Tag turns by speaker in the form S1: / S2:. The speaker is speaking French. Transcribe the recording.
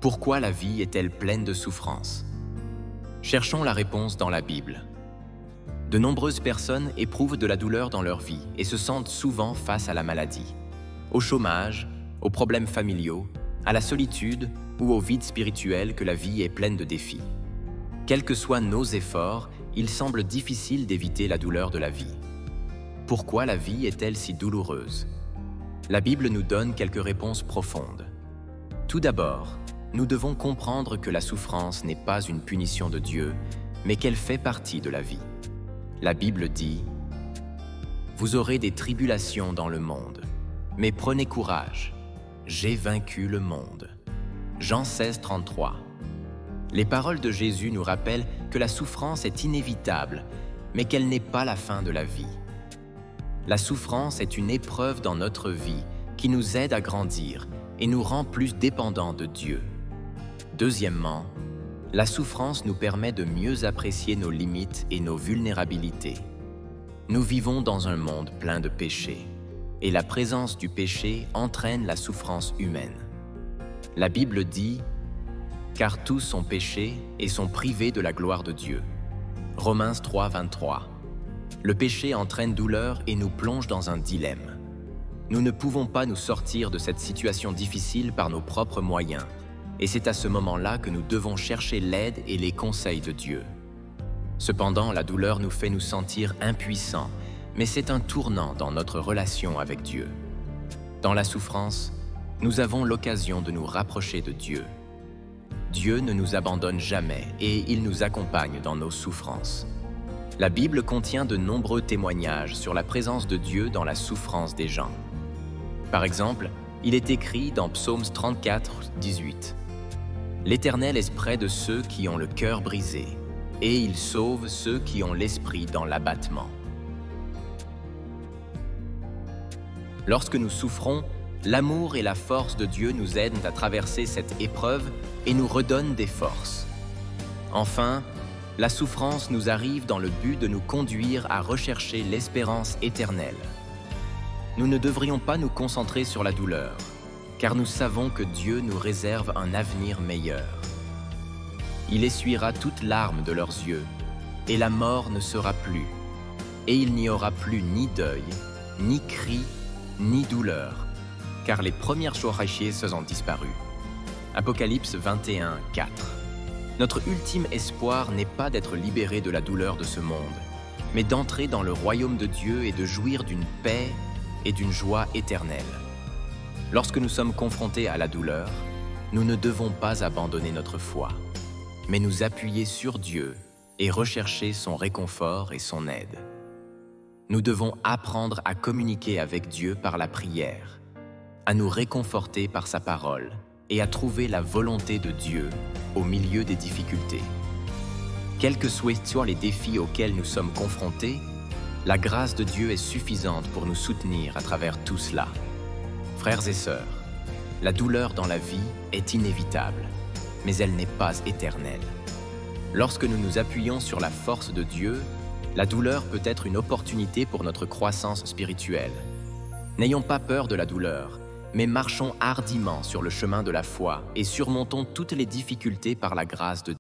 S1: Pourquoi la vie est-elle pleine de souffrances? Cherchons la réponse dans la Bible. De nombreuses personnes éprouvent de la douleur dans leur vie et se sentent souvent face à la maladie, au chômage, aux problèmes familiaux, à la solitude ou au vide spirituel que la vie est pleine de défis. Quels que soient nos efforts, il semble difficile d'éviter la douleur de la vie. Pourquoi la vie est-elle si douloureuse? La Bible nous donne quelques réponses profondes. Tout d'abord, nous devons comprendre que la souffrance n'est pas une punition de Dieu, mais qu'elle fait partie de la vie. La Bible dit « Vous aurez des tribulations dans le monde, mais prenez courage, j'ai vaincu le monde. » Jean 16, 33. Les paroles de Jésus nous rappellent que la souffrance est inévitable, mais qu'elle n'est pas la fin de la vie. La souffrance est une épreuve dans notre vie qui nous aide à grandir et nous rend plus dépendants de Dieu. Deuxièmement, la souffrance nous permet de mieux apprécier nos limites et nos vulnérabilités. Nous vivons dans un monde plein de péchés, et la présence du péché entraîne la souffrance humaine. La Bible dit « Car tous ont péché et sont privés de la gloire de Dieu. » Romains 3, 23. Le péché entraîne douleur et nous plonge dans un dilemme. Nous ne pouvons pas nous sortir de cette situation difficile par nos propres moyens, et c'est à ce moment-là que nous devons chercher l'aide et les conseils de Dieu. Cependant, la douleur nous fait nous sentir impuissants, mais c'est un tournant dans notre relation avec Dieu. Dans la souffrance, nous avons l'occasion de nous rapprocher de Dieu. Dieu ne nous abandonne jamais et il nous accompagne dans nos souffrances. La Bible contient de nombreux témoignages sur la présence de Dieu dans la souffrance des gens. Par exemple, il est écrit dans Psaume 34, 18 « L'Éternel est près de ceux qui ont le cœur brisé, et il sauve ceux qui ont l'esprit dans l'abattement. » Lorsque nous souffrons, l'amour et la force de Dieu nous aident à traverser cette épreuve et nous redonnent des forces. Enfin, la souffrance nous arrive dans le but de nous conduire à rechercher l'espérance éternelle. Nous ne devrions pas nous concentrer sur la douleur, car nous savons que Dieu nous réserve un avenir meilleur. Il essuiera toute larme de leurs yeux, et la mort ne sera plus, et il n'y aura plus ni deuil, ni cri, ni douleur, car les premières choses ont disparu. Apocalypse 21, 4. Notre ultime espoir n'est pas d'être libérés de la douleur de ce monde, mais d'entrer dans le royaume de Dieu et de jouir d'une paix et d'une joie éternelle. Lorsque nous sommes confrontés à la douleur, nous ne devons pas abandonner notre foi, mais nous appuyer sur Dieu et rechercher son réconfort et son aide. Nous devons apprendre à communiquer avec Dieu par la prière, à nous réconforter par sa parole et à trouver la volonté de Dieu au milieu des difficultés. Quels que soient les défis auxquels nous sommes confrontés, la grâce de Dieu est suffisante pour nous soutenir à travers tout cela. Frères et sœurs, la douleur dans la vie est inévitable, mais elle n'est pas éternelle. Lorsque nous nous appuyons sur la force de Dieu, la douleur peut être une opportunité pour notre croissance spirituelle. N'ayons pas peur de la douleur, mais marchons hardiment sur le chemin de la foi et surmontons toutes les difficultés par la grâce de Dieu.